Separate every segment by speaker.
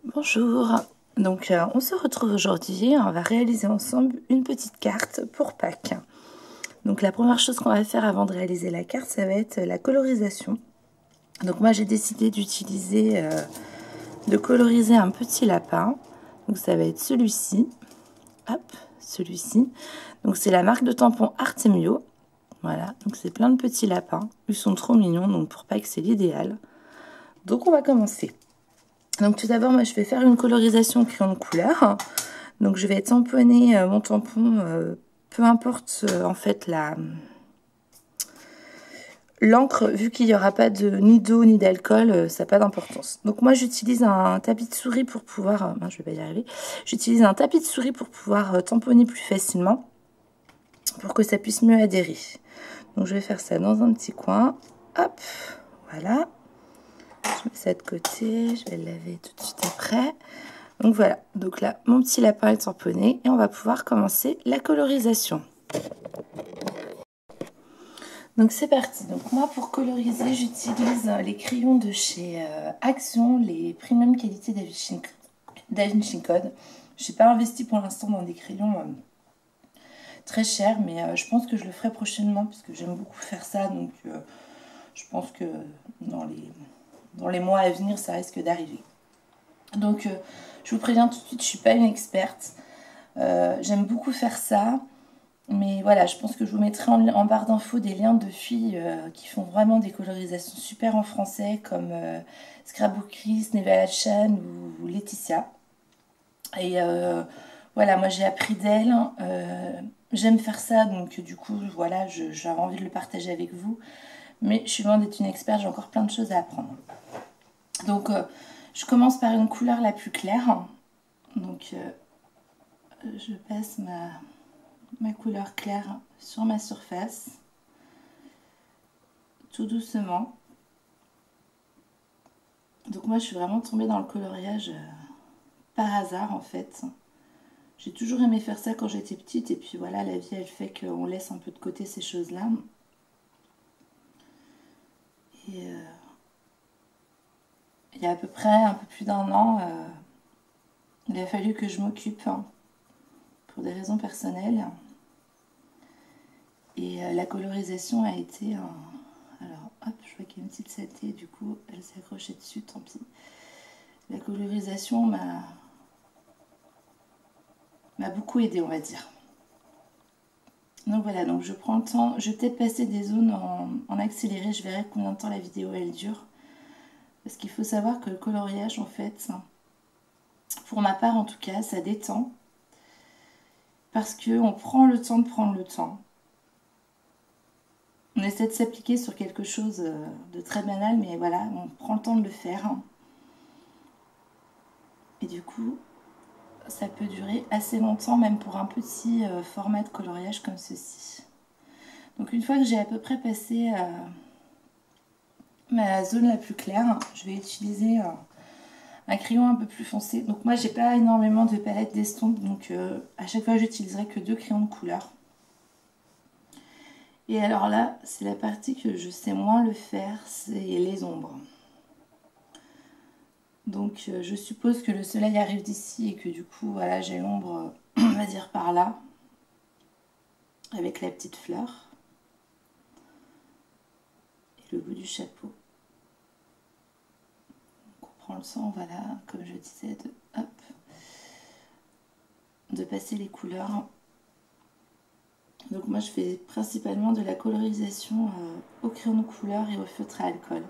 Speaker 1: Bonjour, donc on se retrouve aujourd'hui, on va réaliser ensemble une petite carte pour Pâques. Donc la première chose qu'on va faire avant de réaliser la carte, ça va être la colorisation. Donc moi j'ai décidé d'utiliser, de coloriser un petit lapin. Donc ça va être celui-ci, hop, celui-ci. Donc c'est la marque de tampon Artemio. Voilà, donc c'est plein de petits lapins, ils sont trop mignons, donc pour Pâques c'est l'idéal. Donc on va commencer. Donc tout d'abord, moi je vais faire une colorisation crayon de couleur. Donc je vais tamponner mon tampon, peu importe en fait l'encre, vu qu'il n'y aura pas ni d'eau ni d'alcool, ça n'a pas d'importance. Donc moi j'utilise un tapis de souris pour pouvoir, je vais pas y arriver, j'utilise un tapis de souris pour pouvoir tamponner plus facilement, pour que ça puisse mieux adhérer. Donc je vais faire ça dans un petit coin, hop, voilà. Je mets ça de côté, je vais le laver tout de suite après. Donc voilà, donc là, mon petit lapin est tamponné et on va pouvoir commencer la colorisation. Donc c'est parti. Donc moi, pour coloriser, j'utilise les crayons de chez Action, les premium qualité Da Vinci Code. Je n'ai pas investi pour l'instant dans des crayons très chers, mais je pense que je le ferai prochainement parce que j'aime beaucoup faire ça. Donc je pense que dans les mois à venir, ça risque d'arriver. Donc je vous préviens tout de suite, je ne suis pas une experte. J'aime beaucoup faire ça. Mais voilà, je pense que je vous mettrai en barre d'infos des liens de filles qui font vraiment des colorisations super en français, comme Scrapbookery, Neval Chan ou Laetitia. Et voilà, moi j'ai appris d'elle. J'aime faire ça, donc du coup, voilà, j'avais envie de le partager avec vous. Mais je suis loin d'être une experte, j'ai encore plein de choses à apprendre. Donc, je commence par une couleur la plus claire. Donc, je passe ma couleur claire sur ma surface, tout doucement. Donc moi je suis vraiment tombée dans le coloriage par hasard en fait. J'ai toujours aimé faire ça quand j'étais petite et puis voilà, la vie elle fait qu'on laisse un peu de côté ces choses-là. Et il y a à peu près un peu plus d'un an, il a fallu que je m'occupe pour des raisons personnelles. Et la colorisation a été alors hop, je vois qu'il y a une petite saleté, du coup elle s'est accrochée dessus, tant pis. La colorisation m'a beaucoup aidée, on va dire. Donc voilà, donc je prends le temps, je vais peut-être passer des zones en accéléré, je verrai combien de temps la vidéo elle dure. Parce qu'il faut savoir que le coloriage en fait, pour ma part en tout cas, ça détend. Parce qu'on prend le temps de prendre le temps. On essaie de s'appliquer sur quelque chose de très banal, mais voilà, on prend le temps de le faire. Et du coup, ça peut durer assez longtemps, même pour un petit format de coloriage comme ceci. Donc une fois que j'ai à peu près passé ma zone la plus claire, je vais utiliser un crayon un peu plus foncé. Donc moi j'ai pas énormément de palettes d'estompe, donc à chaque fois j'utiliserai que 2 crayons de couleur. Et alors là, c'est la partie que je sais moins le faire, c'est les ombres. Donc je suppose que le soleil arrive d'ici et que du coup voilà, j'ai l'ombre, on va dire par là, avec la petite fleur et le bout du chapeau. Donc on prend le temps, voilà, comme je disais, de passer les couleurs. Donc moi je fais principalement de la colorisation au crayon de couleur et au feutre à alcool.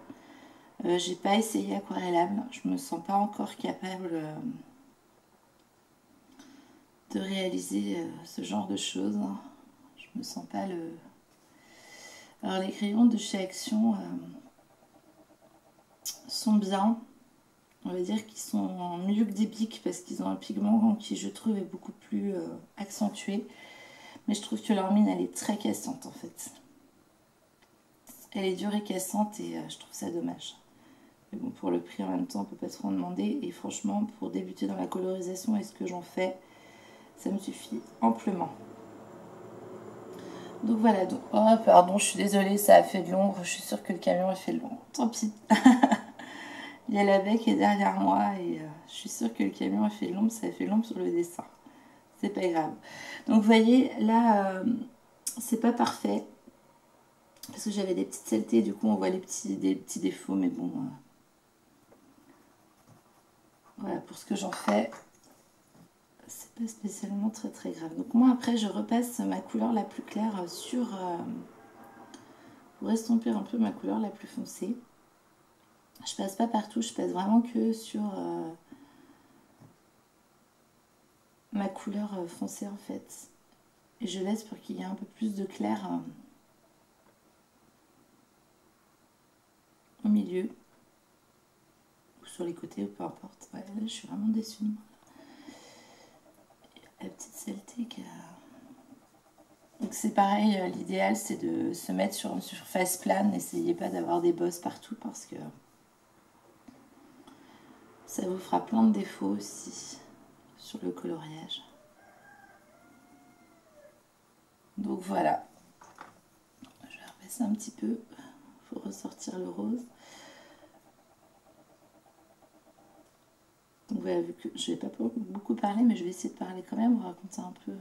Speaker 1: J'ai pas essayé aquarellable, je me sens pas encore capable de réaliser ce genre de choses. Je me sens pas le... Alors les crayons de chez Action sont bien. On va dire qu'ils sont mieux que des bics parce qu'ils ont un pigment qui je trouve est beaucoup plus accentué. Mais je trouve que leur mine elle est très cassante en fait. Elle est dure et cassante et je trouve ça dommage. Mais bon, pour le prix en même temps on peut pas trop en demander. Et franchement pour débuter dans la colorisation et ce que j'en fais, ça me suffit amplement. Donc voilà, donc, oh pardon, je suis désolée, ça a fait de l'ombre, je suis sûre que le camion a fait de l'ombre, tant pis. Il y a la baie qui est derrière moi et je suis sûre que le camion a fait l'ombre, ça a fait l'ombre sur le dessin. C'est pas grave. Donc vous voyez, là, c'est pas parfait. Parce que j'avais des petites saletés, du coup on voit des petits défauts, mais bon. Voilà, pour ce que j'en fais, c'est pas spécialement très très grave. Donc moi après je repasse ma couleur la plus claire sur... pour estomper un peu ma couleur la plus foncée. Je passe pas partout, je passe vraiment que sur ma couleur foncée en fait. Et je laisse pour qu'il y ait un peu plus de clair au milieu. Ou sur les côtés, ou peu importe. Ouais, là je suis vraiment déçue de moi. La petite saleté qui a... Donc c'est pareil, l'idéal c'est de se mettre sur une surface plane, n'essayez pas d'avoir des bosses partout parce que ça vous fera plein de défauts aussi sur le coloriage. Donc voilà, je vais repasser un petit peu pour ressortir le rose. Donc voilà, vu que je n'ai pas beaucoup parlé, mais je vais essayer de parler quand même, vous raconter un peu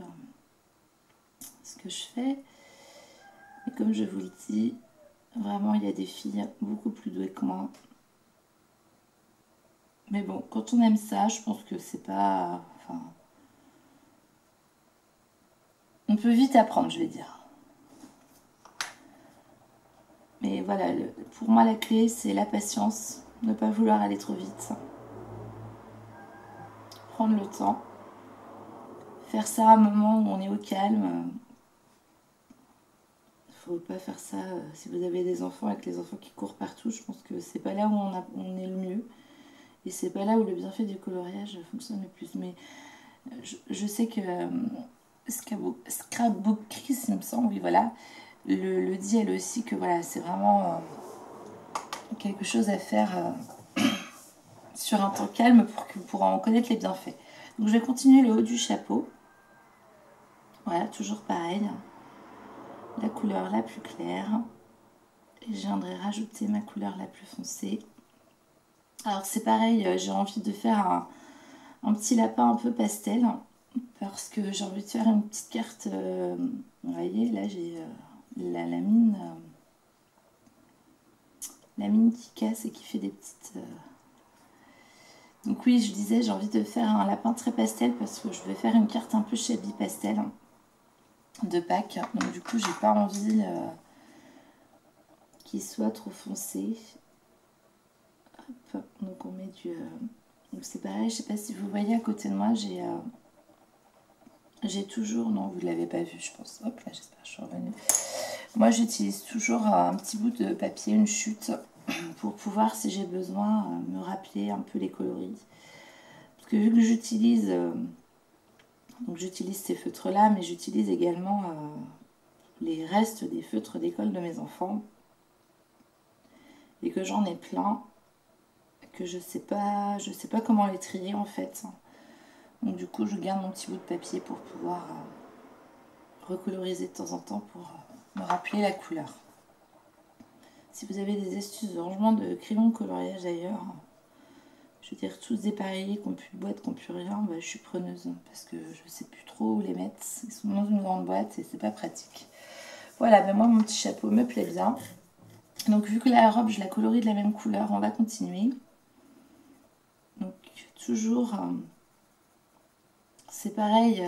Speaker 1: ce que je fais. Et comme je vous le dis, vraiment il y a des filles beaucoup plus douées que moi. Mais bon, quand on aime ça, je pense que c'est pas... Enfin, on peut vite apprendre, je vais dire. Mais voilà, pour moi la clé c'est la patience, ne pas vouloir aller trop vite. Prendre le temps. Faire ça à un moment où on est au calme. Faut pas faire ça si vous avez des enfants avec les enfants qui courent partout. Je pense que c'est pas là où on est le mieux. Et c'est pas là où le bienfait du coloriage fonctionne le plus. Mais je sais que Scrapbook Chris, il me semble, oui voilà, le dit elle aussi que voilà, c'est vraiment quelque chose à faire sur un temps calme pour en connaître les bienfaits. Donc je vais continuer le haut du chapeau. Voilà, toujours pareil. La couleur la plus claire. Et je viendrai rajouter ma couleur la plus foncée. Alors c'est pareil, j'ai envie de faire un petit lapin un peu pastel. Parce que j'ai envie de faire une petite carte. Vous voyez, là j'ai la mine qui casse et qui fait des petites... Donc oui, je disais, j'ai envie de faire un lapin très pastel parce que je vais faire une carte un peu shabby pastel de Pâques. Donc du coup, j'ai pas envie qu'il soit trop foncé. Hop, donc on met du... Donc c'est pareil, je sais pas si vous voyez à côté de moi, j'ai toujours... Non, vous ne l'avez pas vu, je pense. Hop là, j'espère que je suis revenue. Moi, j'utilise toujours un petit bout de papier, une chute, pour pouvoir, si j'ai besoin, me rappeler un peu les coloris. Parce que vu que j'utilise... donc j'utilise ces feutres-là, mais j'utilise également les restes des feutres d'école de mes enfants. Et que j'en ai plein, que je sais pas comment les trier en fait. Donc du coup, je garde mon petit bout de papier pour pouvoir recoloriser de temps en temps pour me rappeler la couleur. Si vous avez des astuces de rangement de crayons de coloriage d'ailleurs, je veux dire tous dépareillés, qui n'ont plus de boîte, qui n'ont plus rien, bah, je suis preneuse parce que je sais plus trop où les mettre. Ils sont dans une grande boîte et c'est pas pratique. Voilà, ben moi mon petit chapeau me plaît bien. Donc vu que la robe je la colorie de la même couleur, on va continuer. Donc toujours, c'est pareil,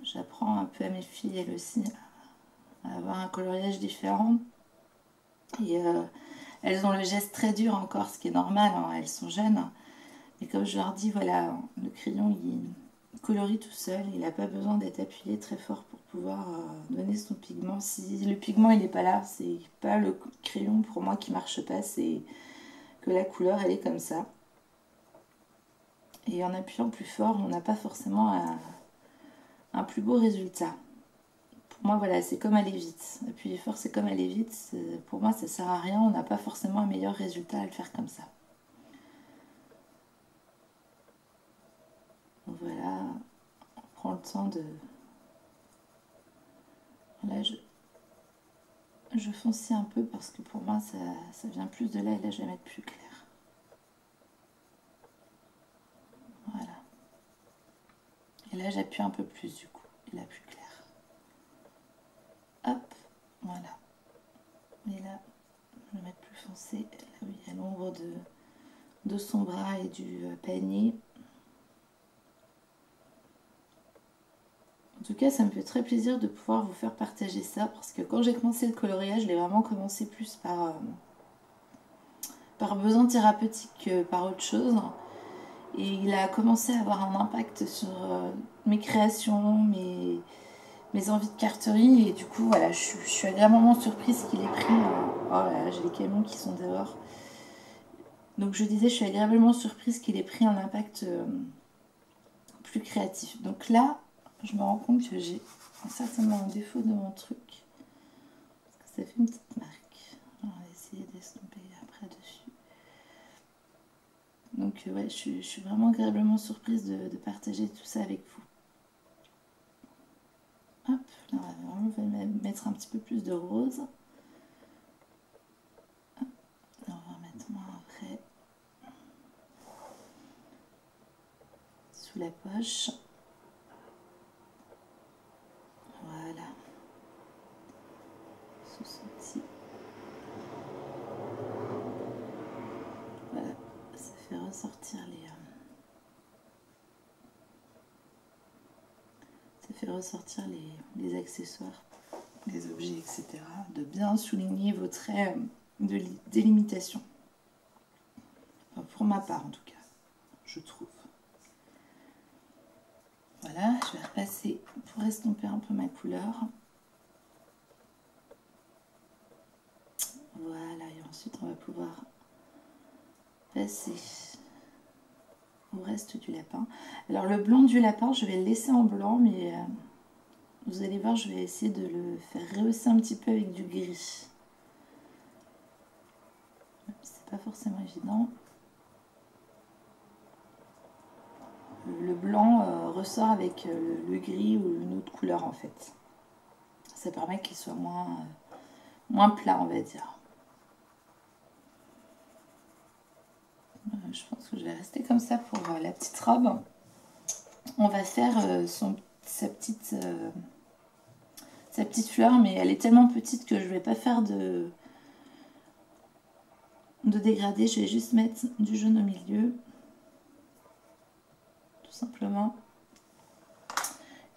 Speaker 1: j'apprends un peu à mes filles elles aussi à avoir un coloriage différent. Et elles ont le geste très dur encore, ce qui est normal, hein, elles sont jeunes. Et comme je leur dis, voilà, le crayon il colorie tout seul, il n'a pas besoin d'être appuyé très fort pour pouvoir donner son pigment. Si le pigment il n'est pas là, c'est pas le crayon pour moi qui marche pas, c'est que la couleur elle est comme ça. Et en appuyant plus fort, on n'a pas forcément un plus beau résultat. Pour moi, voilà, c'est comme aller vite. Appuyer fort, c'est comme aller vite. Pour moi, ça sert à rien. On n'a pas forcément un meilleur résultat à le faire comme ça. Donc voilà, on prend le temps de... Là, je foncis un peu parce que pour moi ça vient plus de là et là je vais mettre plus clair. Voilà. Et là j'appuie un peu plus du coup, et là plus clair. Hop, voilà. Et là, je vais mettre plus foncé, là où il y a l'ombre de son bras et du panier. En tout cas, ça me fait très plaisir de pouvoir vous faire partager ça parce que quand j'ai commencé le coloriage, je l'ai vraiment commencé plus par besoin thérapeutique que par autre chose. Et il a commencé à avoir un impact sur mes créations, mes envies de carterie. Et du coup, voilà, je suis agréablement surprise qu'il ait pris... oh là là, j'ai les camions qui sont dehors. Donc je disais, je suis agréablement surprise qu'il ait pris un impact plus créatif. Donc là, je me rends compte que j'ai certainement un défaut de mon truc. Parce que ça fait une petite marque. On va essayer d'estomper après dessus. Donc ouais, je suis vraiment agréablement surprise de partager tout ça avec vous. Hop, là on va mettre un petit peu plus de rose. Hop, là on va mettre moins après. Sous la poche. Voilà. Sous son petit. Voilà, ça fait ressortir les accessoires, les objets, etc. De bien souligner vos traits de délimitation. Enfin, pour ma part en tout cas, je trouve. Voilà, je vais repasser pour estomper un peu ma couleur. Voilà, et ensuite on va pouvoir passer au reste du lapin. Alors le blanc du lapin, je vais le laisser en blanc, mais vous allez voir, je vais essayer de le faire rehausser un petit peu avec du gris. C'est pas forcément évident. Le blanc ressort avec le gris ou une autre couleur en fait. Ça permet qu'il soit moins plat, on va dire. Je pense que je vais rester comme ça pour la petite robe. On va faire sa petite fleur, mais elle est tellement petite que je ne vais pas faire de dégradé. Je vais juste mettre du jaune au milieu, tout simplement.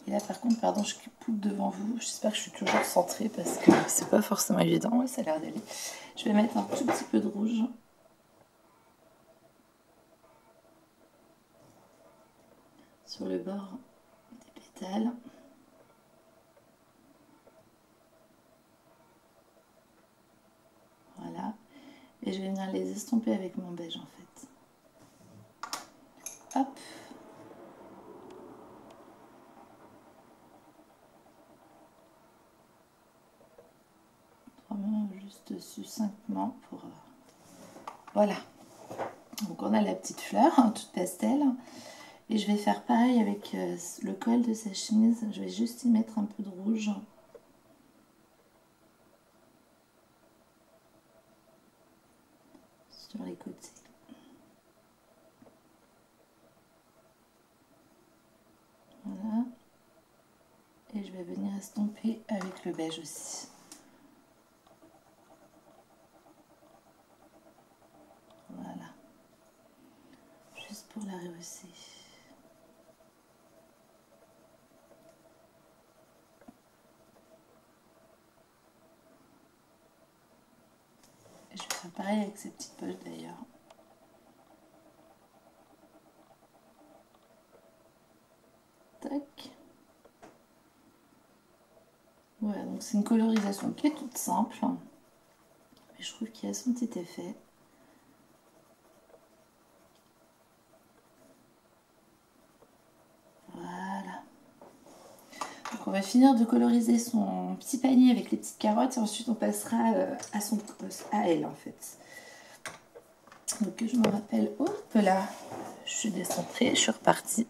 Speaker 1: Et là par contre, pardon, je coupe devant vous. J'espère que je suis toujours centrée parce que c'est pas forcément évident. Ouais, ça a l'air d'aller. Je vais mettre un tout petit peu de rouge. Sur le bord des pétales. Voilà. Et je vais venir les estomper avec mon beige en fait. Hop. Vraiment juste succinctement pour... Voilà. Donc on a la petite fleur, hein, toute pastel. Et je vais faire pareil avec le col de sa chemise. Je vais juste y mettre un peu de rouge. Sur les côtés. Voilà. Et je vais venir estomper avec le beige aussi. Voilà. Juste pour la rehausser. Je vais faire pareil avec ces petites poches d'ailleurs. Tac. Voilà, donc c'est une colorisation qui est toute simple. Mais je trouve qu'il y a son petit effet. Voilà. Donc on va finir de coloriser son petit panier avec les petites carottes et ensuite on passera à elle en fait. Donc je me rappelle, hop là, je suis décentrée, je suis repartie.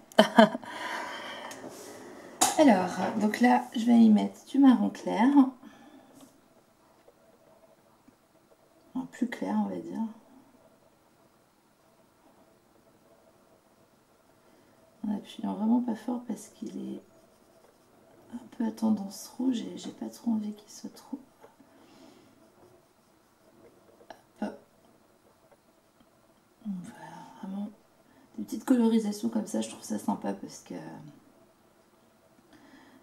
Speaker 1: Alors, donc là je vais y mettre du marron clair. plus clair, on va dire. En appuyant vraiment pas fort parce qu'il est un peu à tendance rouge et j'ai pas trop envie qu'il soit trop. Hop. Voilà, vraiment des petites colorisations comme ça, je trouve ça sympa parce que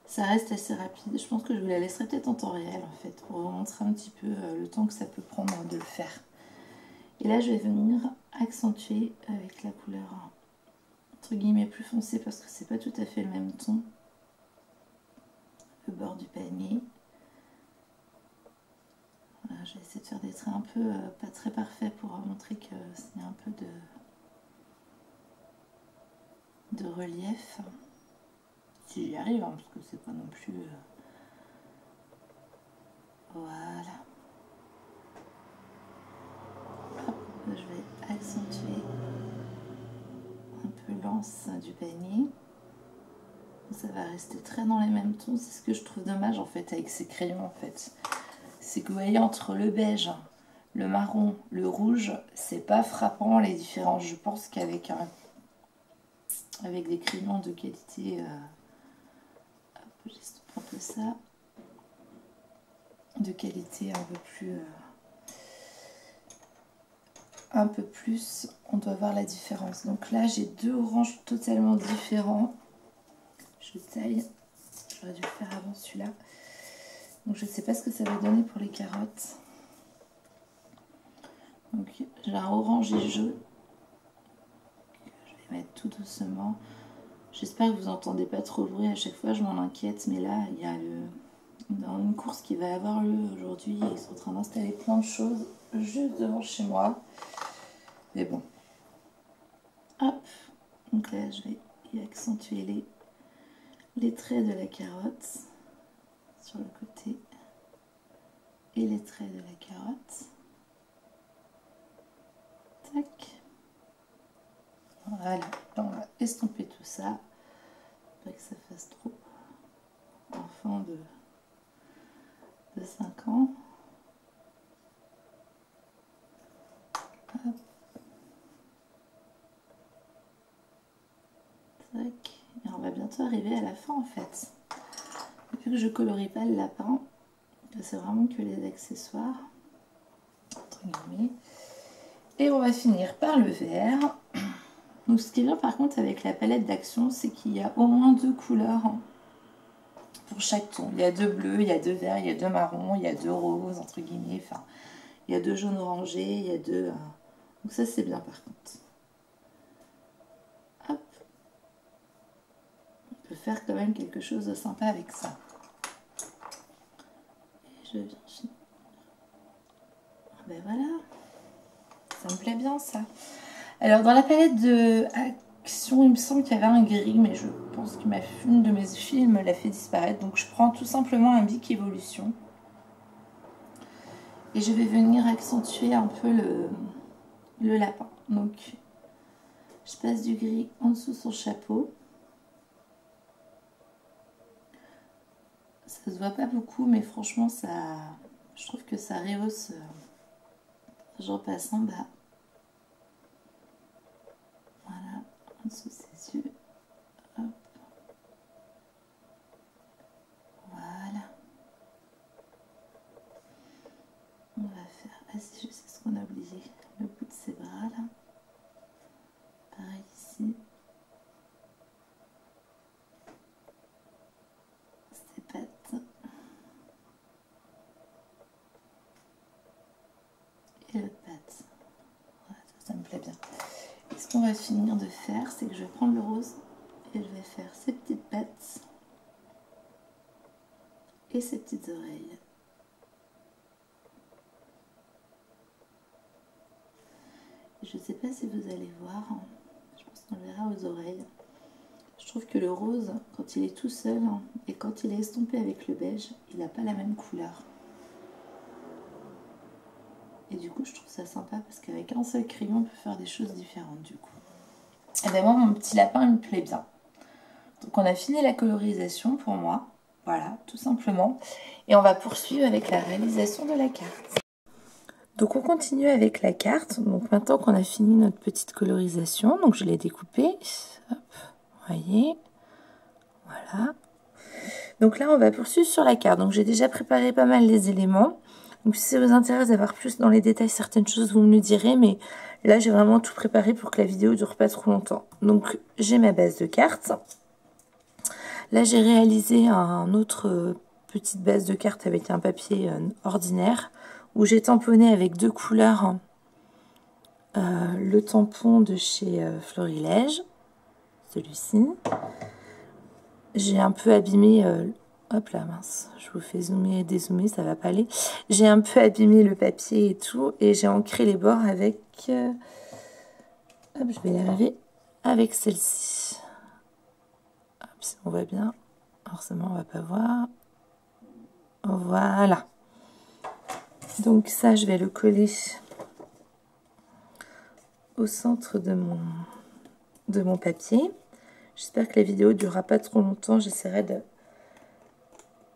Speaker 1: ça reste assez rapide. Je pense que je vous la laisserai peut-être en temps réel en fait pour vous montrer un petit peu le temps que ça peut prendre de le faire. Et là je vais venir accentuer avec la couleur entre guillemets plus foncée parce que c'est pas tout à fait le même ton. Le bord du panier. Voilà, je vais essayer de faire des traits un peu pas très parfaits pour montrer que c'est un peu de relief. Si j'y arrive, hein, parce que c'est pas non plus... Voilà. Hop, je vais accentuer un peu l'anse du panier. Ça va rester très dans les mêmes tons. C'est ce que je trouve dommage en fait avec ces crayons en fait. C'est que vous voyez entre le beige, le marron, le rouge, c'est pas frappant les différences. Je pense qu'avec avec des crayons de qualité, j'estompe un peu ça, de qualité un peu plus, on doit voir la différence. Donc là j'ai deux oranges totalement différents. Je taille, j'aurais dû le faire avant celui-là. Donc je ne sais pas ce que ça va donner pour les carottes. Donc j'ai un orange et jaune. Je vais mettre tout doucement. J'espère que vous n'entendez pas trop le bruit. À chaque fois je m'en inquiète. Mais là il y a dans une course qui va avoir lieu aujourd'hui. Ils sont en train d'installer plein de choses juste devant chez moi. Mais bon. Hop. Donc là je vais y accentuer les traits de la carotte sur le côté. Et les traits de la carotte. Tac. Voilà, on va estomper tout ça. Pas que ça fasse trop enfant de 5 ans. Hop. Tac. Et on va bientôt arriver à la fin en fait. Vu que je colorie pas le lapin, c'est vraiment que les accessoires. Entre guillemets. Et on va finir par le vert. Donc ce qui est bien par contre avec la palette d'Action, c'est qu'il y a au moins 2 couleurs pour chaque ton. Il y a 2 bleus, il y a 2 verts, il y a 2 marrons, il y a 2 roses, entre guillemets. Enfin, il y a 2 jaunes orangés, il y a 2... Donc ça c'est bien par contre. Hop. On peut faire quand même quelque chose de sympa avec ça. Et je viens finir. Ben voilà. Ça me plaît bien ça. Alors dans la palette de Action, il me semble qu'il y avait un gris, mais je pense qu'une de mes filles me l'a fait disparaître. Donc je prends tout simplement un Bic Evolution. Et je vais venir accentuer un peu le lapin. Donc je passe du gris en dessous son chapeau. Ça se voit pas beaucoup, mais franchement je trouve que ça rehausse. Je repasse en bas. Voilà, en dessous ses yeux. Hop. Voilà. On va faire... Ah si, je sais ce qu'on a oublié. Le bout de ses bras là. Pareil ici. Ses pattes. Et l'autre patte. Voilà, ça me plaît bien. Et ce qu'on va finir de faire, c'est que je vais prendre le rose et je vais faire ses petites pattes et ses petites oreilles. Je ne sais pas si vous allez voir, je pense qu'on le verra aux oreilles. Je trouve que le rose, quand il est tout seul et quand il est estompé avec le beige, il n'a pas la même couleur. Et du coup, je trouve ça sympa parce qu'avec un seul crayon, on peut faire des choses différentes du coup. Et bien moi, mon petit lapin, il me plaît bien. Donc on a fini la colorisation pour moi. Voilà, tout simplement. Et on va poursuivre avec la réalisation de la carte. Donc on continue avec la carte. Donc maintenant qu'on a fini notre petite colorisation, donc je l'ai découpée. Hop, voyez, voilà. Donc là on va poursuivre sur la carte. Donc j'ai déjà préparé pas mal les éléments. Donc si ça vous intéresse d'avoir plus dans les détails certaines choses, vous me le direz. Mais là j'ai vraiment tout préparé pour que la vidéo ne dure pas trop longtemps. Donc j'ai ma base de cartes. Là j'ai réalisé un autre petite base de cartes avec un papier ordinaire, où j'ai tamponné avec 2 couleurs le tampon de chez Florilège, celui-ci. J'ai un peu abîmé, hop là mince, je vous fais zoomer et dézoomer, ça va pas aller. J'ai un peu abîmé le papier et tout, et j'ai ancré les bords avec, hop, je vais y arriver, avec celle-ci. Si on voit bien, forcément on va pas voir. Voilà. Donc ça, je vais le coller au centre de mon papier. J'espère que la vidéo ne durera pas trop longtemps. J'essaierai de...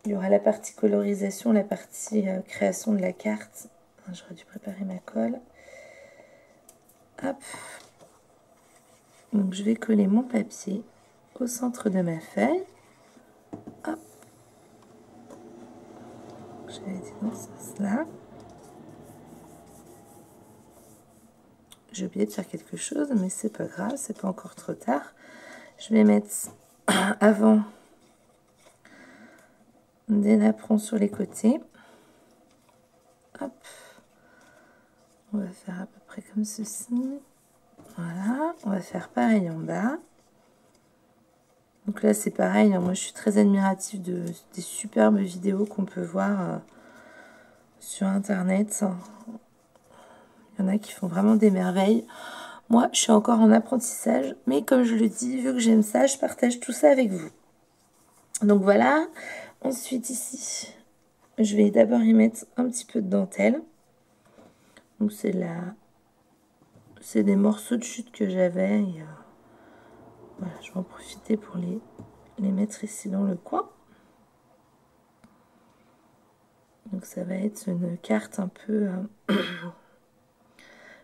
Speaker 1: Il y aura la partie colorisation, la partie création de la carte. J'aurais dû préparer ma colle. Hop. Donc je vais coller mon papier au centre de ma feuille. Hop. J'avais dit dans ce sens-là. J'ai oublié de faire quelque chose, mais c'est pas grave, c'est pas encore trop tard. Je vais mettre avant des napperons sur les côtés. Hop. On va faire à peu près comme ceci. Voilà. On va faire pareil en bas. Donc là, c'est pareil. Moi, je suis très admirative des superbes vidéos qu'on peut voir sur Internet. Il y en a qui font vraiment des merveilles. Moi, je suis encore en apprentissage. Mais comme je le dis, vu que j'aime ça, je partage tout ça avec vous. Donc voilà. Ensuite, ici, je vais d'abord y mettre un petit peu de dentelle. Donc c'est des morceaux de chute que j'avais. Voilà, je vais en profiter pour les mettre ici dans le coin. Donc ça va être une carte un peu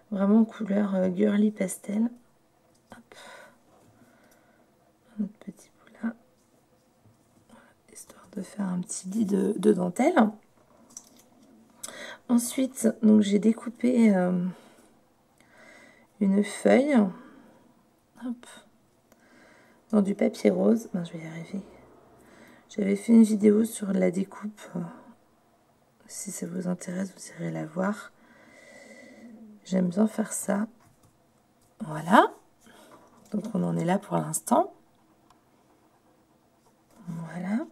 Speaker 1: vraiment couleur girly pastel. Hop. Notre petit bout là. Voilà, histoire de faire un petit lit de dentelle. Ensuite, donc j'ai découpé une feuille. Hop. Dans du papier rose. Ben, je vais y arriver. J'avais fait une vidéo sur la découpe. Si ça vous intéresse, vous irez la voir. J'aime bien faire ça. Voilà. Donc on en est là pour l'instant. Voilà.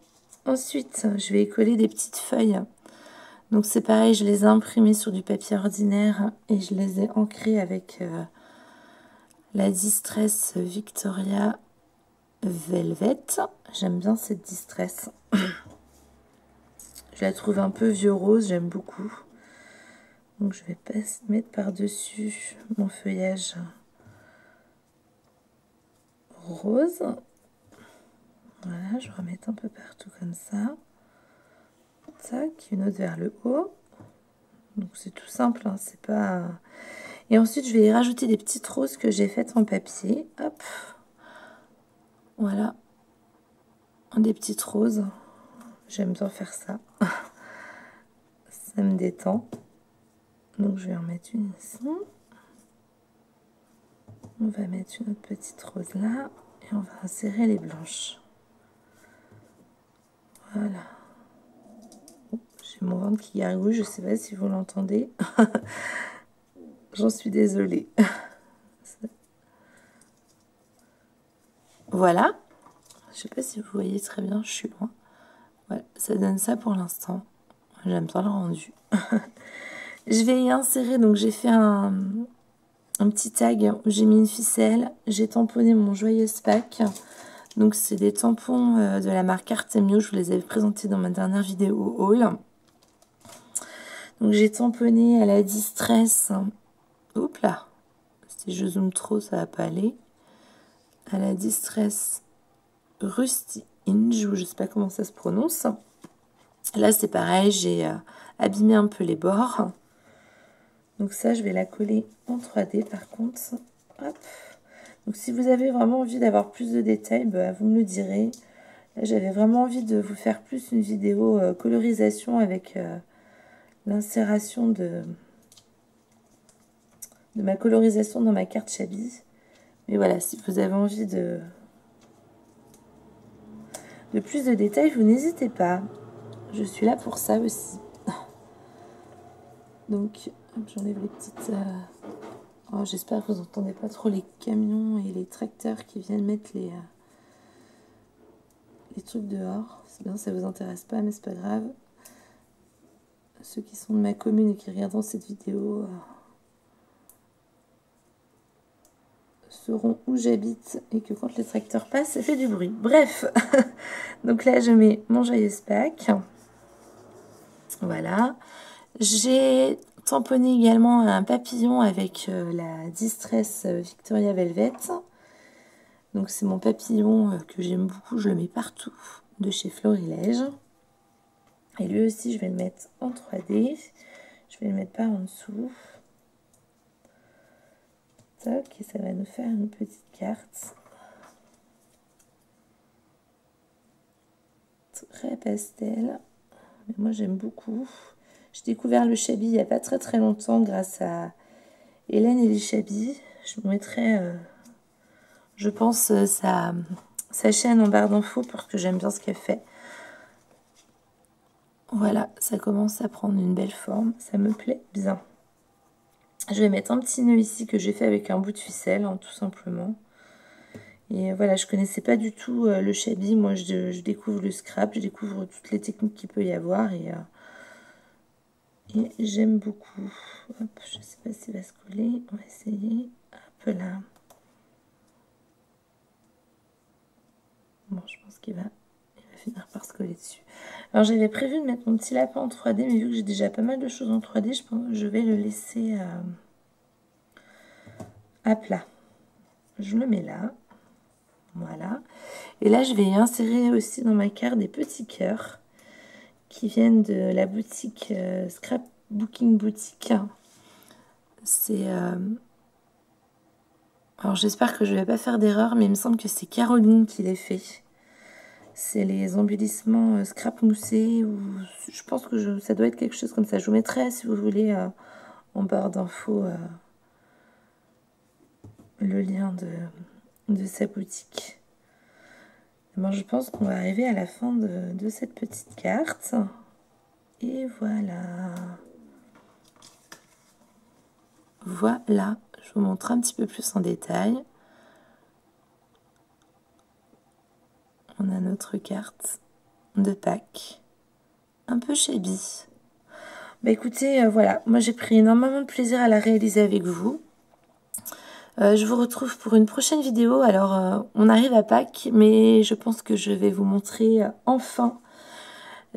Speaker 1: Ensuite, je vais coller des petites feuilles. Donc c'est pareil, je les ai imprimées sur du papier ordinaire et je les ai ancrées avec la Distress Victoria Velvet. J'aime bien cette Distress. Je la trouve un peu vieux rose, j'aime beaucoup. Donc je vais mettre par-dessus mon feuillage rose. Voilà, je vais remettre un peu partout comme ça. Tac, une autre vers le haut. Donc c'est tout simple, hein, c'est pas... Et ensuite, je vais y rajouter des petites roses que j'ai faites en papier. Hop. Voilà. Des petites roses. J'aime bien faire ça. Ça me détend. Donc je vais en mettre une ici. On va mettre une autre petite rose là. Et on va insérer les blanches. Voilà. J'ai mon ventre qui gargouille, je ne sais pas si vous l'entendez. J'en suis désolée. Voilà. Je ne sais pas si vous voyez très bien, je suis loin. Voilà, ça donne ça pour l'instant. J'aime bien le rendu. Je vais y insérer, donc j'ai fait un petit tag où j'ai mis une ficelle. J'ai tamponné mon joyeuse pack. Donc c'est des tampons de la marque Artemio. Je vous les avais présentés dans ma dernière vidéo haul. Donc j'ai tamponné à la Distress. Oups là. Si je zoome trop, ça va pas aller. À la Distress Rusty Inge, ou je sais pas comment ça se prononce. Là c'est pareil, j'ai abîmé un peu les bords. Donc ça, je vais la coller en 3D par contre. Hop. Donc si vous avez vraiment envie d'avoir plus de détails, bah, vous me le direz. Là, j'avais vraiment envie de vous faire plus une vidéo colorisation avec l'insération de ma colorisation dans ma carte Shabby. Mais voilà, si vous avez envie de plus de détails, vous n'hésitez pas. Je suis là pour ça aussi. Donc, j'enlève les petites... Oh, j'espère que vous n'entendez pas trop les camions et les tracteurs qui viennent mettre les trucs dehors. C'est bien, ça vous intéresse pas, mais c'est pas grave. Ceux qui sont de ma commune et qui regarderont cette vidéo sauront où j'habite et que quand les tracteurs passent, ça fait du bruit. Bref, donc là, je mets mon joyeuse Pâques. Voilà. J'ai tamponné également un papillon avec la Distress Victoria Velvet. Donc c'est mon papillon que j'aime beaucoup, je le mets partout, de chez Florilège. Et lui aussi, je vais le mettre en 3D. Je vais le mettre par en dessous. Tac, et ça va nous faire une petite carte. Très pastel. Mais moi, j'aime beaucoup. J'ai découvert le Shabby il n'y a pas très longtemps grâce à Hélène et les Shabby. Je vous mettrai, je pense, sa chaîne en barre d'infos parce que j'aime bien ce qu'elle fait. Voilà, ça commence à prendre une belle forme. Ça me plaît bien. Je vais mettre un petit nœud ici que j'ai fait avec un bout de ficelle, hein, tout simplement. Et voilà, je connaissais pas du tout le Shabby. Moi, je découvre le scrap, je découvre toutes les techniques qu'il peut y avoir. Et j'aime beaucoup. Hop, je sais pas s'il va se coller. On va essayer. Hop là. Bon, je pense qu'il va finir par se coller dessus. Alors, j'avais prévu de mettre mon petit lapin en 3D, mais vu que j'ai déjà pas mal de choses en 3D, je pense que je vais le laisser à plat. Je le mets là. Voilà. Et là, je vais insérer aussi dans ma carte des petits cœurs qui viennent de la boutique Scrapbooking Boutique. C'est... Alors, j'espère que je ne vais pas faire d'erreur, mais il me semble que c'est Caroline qui les fait. C'est les embellissements scrap moussés, ou je pense que ça doit être quelque chose comme ça. Je vous mettrai, si vous voulez, en barre d'infos, le lien de sa boutique. Bon, je pense qu'on va arriver à la fin de cette petite carte. Et voilà. Voilà. Je vous montre un petit peu plus en détail. On a notre carte de Pâques. Un peu Shabby. Bah écoutez, voilà. Moi, j'ai pris énormément de plaisir à la réaliser avec vous. Je vous retrouve pour une prochaine vidéo. Alors, on arrive à Pâques, mais je pense que je vais vous montrer enfin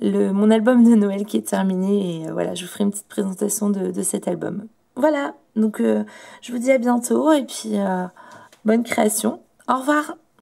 Speaker 1: mon album de Noël qui est terminé. Et voilà, je vous ferai une petite présentation de cet album. Voilà, donc je vous dis à bientôt et puis bonne création. Au revoir!